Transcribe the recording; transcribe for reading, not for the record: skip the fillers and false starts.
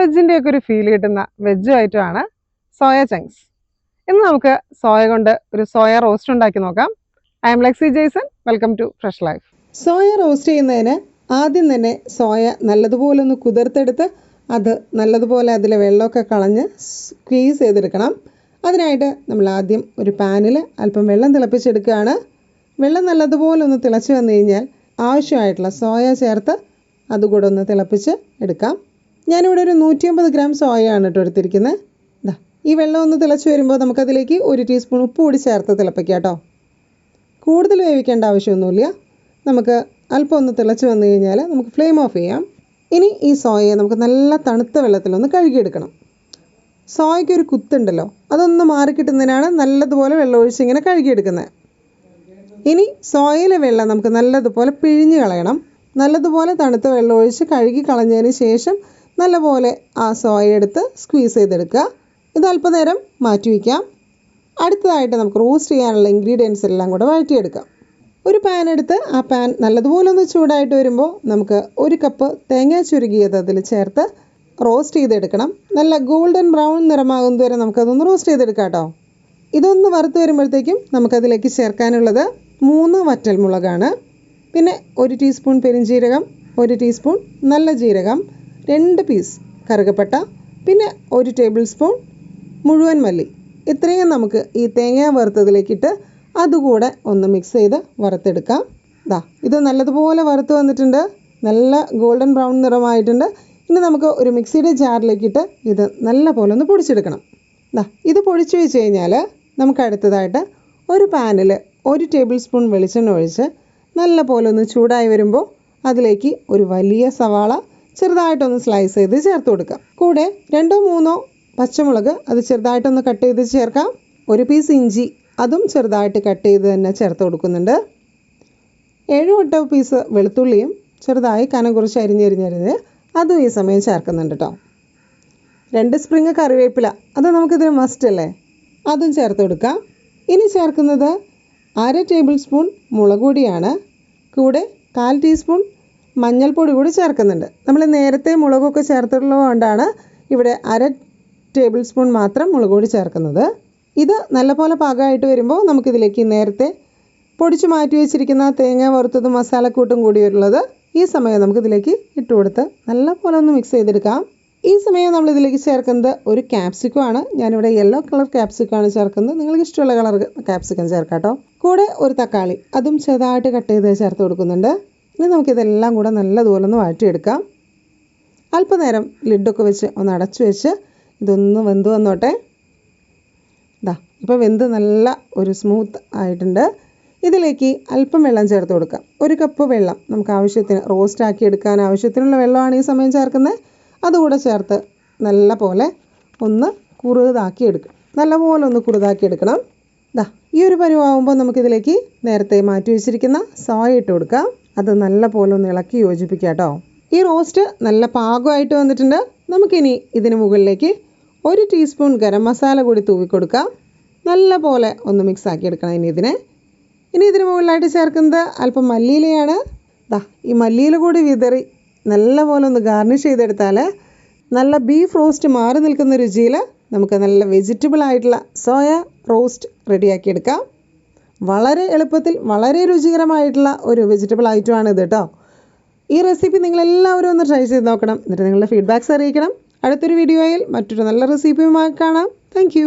വെജിൻ്റെ ഒക്കെ ഒരു ഫീൽ കിട്ടുന്ന വെജ് ഐറ്റമാണ് സോയ ചങ്ക്സ്. ഇന്ന് നമുക്ക് സോയ കൊണ്ട് ഒരു സോയ റോസ്റ്റ് ഉണ്ടാക്കി നോക്കാം. I am Lexi Jaison. Welcome to Fresh Life. Soya roast ചെയ്യുന്നതിന് ആദ്യം തന്നെ സോയ നല്ലതുപോലെ ഒന്ന് കുതിർത്തെടുത്ത് അത് നല്ലതുപോലെ അതിലെ വെള്ളമൊക്കെ കളഞ്ഞ് സ്ക്വീസ് ചെയ്തെടുക്കണം. അതിനായിട്ട് നമ്മൾ ആദ്യം ഒരു പാനിൽ അല്പം വെള്ളം തിളപ്പിച്ചെടുക്കുകയാണ്. വെള്ളം നല്ലതുപോലെ ഒന്ന് തിളച്ച് വന്നു കഴിഞ്ഞാൽ ആവശ്യമായിട്ടുള്ള സോയ ചേർത്ത് അതുകൂടെ ഒന്ന് തിളപ്പിച്ച് എടുക്കാം. ഞാനിവിടെ ഒരു 150 ഗ്രാം സോയയാണ് എടുത്തിരിക്കുന്നത്. ഈ വെള്ളം ഒന്ന് തിളച്ച് വരുമ്പോൾ നമുക്കതിലേക്ക് 1 ടീസ്പൂൺ ഉപ്പ് കൂടി ചേർത്ത് തിളപ്പിക്കാം കേട്ടോ. കൂടുതൽ വേവിക്കേണ്ട ആവശ്യമൊന്നുമില്ല. നമുക്ക് അല്പം ഒന്ന് തിളച്ച് വന്നു കഴിഞ്ഞാൽ നമുക്ക് ഫ്ലെയിം ഓഫ് ചെയ്യാം. ഇനി ഈ സോയയെ നമുക്ക് നല്ല തണുത്ത വെള്ളത്തിലൊന്ന് കഴുകിയെടുക്കണം. സോയയ്ക്കൊരു കുത്തുണ്ടല്ലോ, അതൊന്ന് മാറിക്കിട്ടുന്നതിനാണ് നല്ലതുപോലെ വെള്ളം ഒഴിച്ച് ഇങ്ങനെ കഴുകിയെടുക്കുന്നത്. ഇനി സോയയിലെ വെള്ളം നമുക്ക് നല്ലതുപോലെ പിഴിഞ്ഞ് കളയണം. നല്ലതുപോലെ തണുത്ത വെള്ളം ഒഴിച്ച് കഴുകി കളഞ്ഞതിന് ശേഷം നല്ലപോലെ ആ സോയ എടുത്ത് സ്ക്വീസ് ചെയ്തെടുക്കുക. ഇത് അല്പനേരം മാറ്റി വയ്ക്കാം. അടുത്തതായിട്ട് നമുക്ക് റോസ്റ്റ് ചെയ്യാനുള്ള ഇൻഗ്രീഡിയൻസ് എല്ലാം കൂടെ വഴറ്റിയെടുക്കാം. ഒരു പാൻ എടുത്ത് ആ പാൻ നല്ലതുപോലെ ഒന്ന് ചൂടായിട്ട് വരുമ്പോൾ നമുക്ക് 1 കപ്പ് തേങ്ങ ചുരുകിയത് അതിൽ ചേർത്ത് റോസ്റ്റ് ചെയ്തെടുക്കണം. നല്ല ഗോൾഡൻ ബ്രൗൺ നിറമാകുന്നത് വരെ നമുക്കതൊന്ന് റോസ്റ്റ് ചെയ്തെടുക്കാം കേട്ടോ. ഇതൊന്ന് വറുത്ത് വരുമ്പോഴത്തേക്കും നമുക്കതിലേക്ക് ചേർക്കാനുള്ളത് 3 വറ്റൽമുളകാണ്. പിന്നെ 1 ടീസ്പൂൺ പെരിഞ്ജീരകം, 1 ടീസ്പൂൺ നല്ല ജീരകം, 2 പീസ് കറുകപ്പട്ട, പിന്നെ 1 ടേബിൾ സ്പൂൺ മുഴുവൻ മല്ലി. ഇത്രയും നമുക്ക് ഈ തേങ്ങ വറുത്തതിലേക്കിട്ട് അതുകൂടെ ഒന്ന് മിക്സ് ചെയ്ത് വറുത്തെടുക്കാം. ഇത് നല്ലതുപോലെ വറുത്ത് വന്നിട്ടുണ്ട്. നല്ല ഗോൾഡൻ ബ്രൗൺ നിറമായിട്ടുണ്ട്. ഇനി നമുക്ക് ഒരു മിക്സിയുടെ ജാറിലേക്കിട്ട് ഇത് നല്ല പോലെ ഒന്ന് പൊടിച്ചെടുക്കണം. ഇത് പൊടിച്ച് വെച്ച് കഴിഞ്ഞാൽ നമുക്ക് അടുത്തതായിട്ട് ഒരു പാനിൽ 1 ടേബിൾ സ്പൂൺ വെളിച്ചെണ്ണ ഒഴിച്ച് നല്ല പോലെ ഒന്ന് ചൂടായി വരുമ്പോൾ അതിലേക്ക് ഒരു വലിയ സവാള ചെറുതായിട്ടൊന്ന് സ്ലൈസ് ചെയ്ത് ചേർത്ത് കൊടുക്കാം. കൂടെ 2-3 പച്ചമുളക് അത് ചെറുതായിട്ടൊന്ന് കട്ട് ചെയ്ത് ചേർക്കാം. 1 പീസ് ഇഞ്ചി അതും ചെറുതായിട്ട് കട്ട് ചെയ്ത് തന്നെ ചേർത്ത് കൊടുക്കുന്നുണ്ട്. 7-8 പീസ് വെളുത്തുള്ളിയും ചെറുതായി കനം കുറച്ച് അരിഞ്ഞരിഞ്ഞ് അതും ഈ സമയം ചേർക്കുന്നുണ്ട് കേട്ടോ. 2 സ്പ്രിങ് കറിവേപ്പില അത് നമുക്കിതിന് മസ്റ്റ് അല്ലേ, അതും ചേർത്ത് കൊടുക്കാം. ഇനി ചേർക്കുന്നത് 1/2 ടേബിൾ സ്പൂൺ മുളക് പൊടിയാണ്. കൂടെ 1/4 ടീസ്പൂൺ മഞ്ഞൾപ്പൊടി കൂടി ചേർക്കുന്നുണ്ട്. നമ്മൾ നേരത്തെ മുളകൊക്കെ ചേർത്തിട്ടുള്ളത് കൊണ്ടാണ് ഇവിടെ 1/2 ടേബിൾ സ്പൂൺ മാത്രം മുളക് പൊടി ചേർക്കുന്നത്. ഇത് നല്ലപോലെ പാകമായിട്ട് വരുമ്പോൾ നമുക്കിതിലേക്ക് നേരത്തെ പൊടിച്ച് മാറ്റി വെച്ചിരിക്കുന്ന തേങ്ങ വറുത്തതും മസാലക്കൂട്ടും കൂടിയുള്ളത് ഈ സമയം നമുക്കിതിലേക്ക് ഇട്ട് കൊടുത്ത് നല്ലപോലെ ഒന്ന് മിക്സ് ചെയ്തെടുക്കാം. ഈ സമയം നമ്മളിതിലേക്ക് ചേർക്കുന്നത് ഒരു ക്യാപ്സിക്കമാണ്. ഞാനിവിടെ യെല്ലോ കളർ ക്യാപ്സിക്കമാണ് ചേർക്കുന്നത്. നിങ്ങൾക്ക് ഇഷ്ടമുള്ള കളർ ക്യാപ്സിക്കം ചേർക്കാം കേട്ടോ. കൂടെ ഒരു തക്കാളി അതും ചെറുതായിട്ട് കട്ട് ചെയ്ത് ചേർത്ത് കൊടുക്കുന്നുണ്ട്. ഇനി നമുക്കിതെല്ലാം കൂടെ നല്ലതുപോലെ ഒന്ന് വഴറ്റിയെടുക്കാം. അല്പനേരം ലിഡൊക്കെ വെച്ച് ഒന്ന് അടച്ചു വെച്ച് ഇതൊന്ന് വെന്ത് വന്നോട്ടെ. ഇപ്പോൾ വെന്ത് നല്ല ഒരു സ്മൂത്ത് ആയിട്ടുണ്ട്. ഇതിലേക്ക് അല്പം വെള്ളം ചേർത്ത് കൊടുക്കാം. 1 കപ്പ് വെള്ളം നമുക്ക് ആവശ്യത്തിന് റോസ്റ്റ് ആക്കി എടുക്കാൻ ആവശ്യത്തിനുള്ള വെള്ളമാണ് ഈ സമയം ചേർക്കുന്നത്. അതുകൂടെ ചേർത്ത് നല്ല പോലെ ഒന്ന് കുറുതാക്കി എടുക്കണം. നല്ലപോലെ ഒന്ന് കുറുതാക്കി എടുക്കണം. ഈ ഒരു പരുവാകുമ്പോൾ നമുക്കിതിലേക്ക് നേരത്തെ മാറ്റി വെച്ചിരിക്കുന്ന സോയ ഇട്ട് കൊടുക്കാം. അത് നല്ല പോലെ ഒന്ന് ഇളക്കി യോജിപ്പിക്കാം കേട്ടോ. ഈ റോസ്റ്റ് നല്ല പാകമായിട്ട് വന്നിട്ടുണ്ട്. നമുക്കിനി ഇതിന് മുകളിലേക്ക് 1 ടീസ്പൂൺ ഗരം മസാല കൂടി തൂവിക്കൊടുക്കാം. നല്ല പോലെ ഒന്ന് മിക്സ് ആക്കി എടുക്കണം. ഇനി ഇതിന് മുകളിലായിട്ട് ചേർക്കുന്നത് അല്പം മല്ലിയിലയാണ്. ഈ മല്ലിയില കൂടി വിതറി നല്ല പോലെ ഒന്ന് ഗാർണിഷ് ചെയ്തെടുത്താൽ നല്ല ബീഫ് റോസ്റ്റ് മാറി നിൽക്കുന്ന രുചിയിൽ നമുക്ക് നല്ല വെജിറ്റബിൾ ആയിട്ടുള്ള സോയ റോസ്റ്റ് റെഡിയാക്കിയെടുക്കാം. വളരെ എളുപ്പത്തിൽ വളരെ രുചികരമായിട്ടുള്ള ഒരു വെജിറ്റബിൾ ഐറ്റമാണ് ഇത് കേട്ടോ. ഈ റെസിപ്പി നിങ്ങളെല്ലാവരും ഒന്ന് ട്രൈ ചെയ്ത് നോക്കണം. എന്നിട്ട് നിങ്ങളുടെ ഫീഡ്ബാക്ക്സ് അറിയിക്കണം. അടുത്തൊരു വീഡിയോയിൽ മറ്റൊരു നല്ല റെസിപ്പിയുമായി കാണാം. താങ്ക്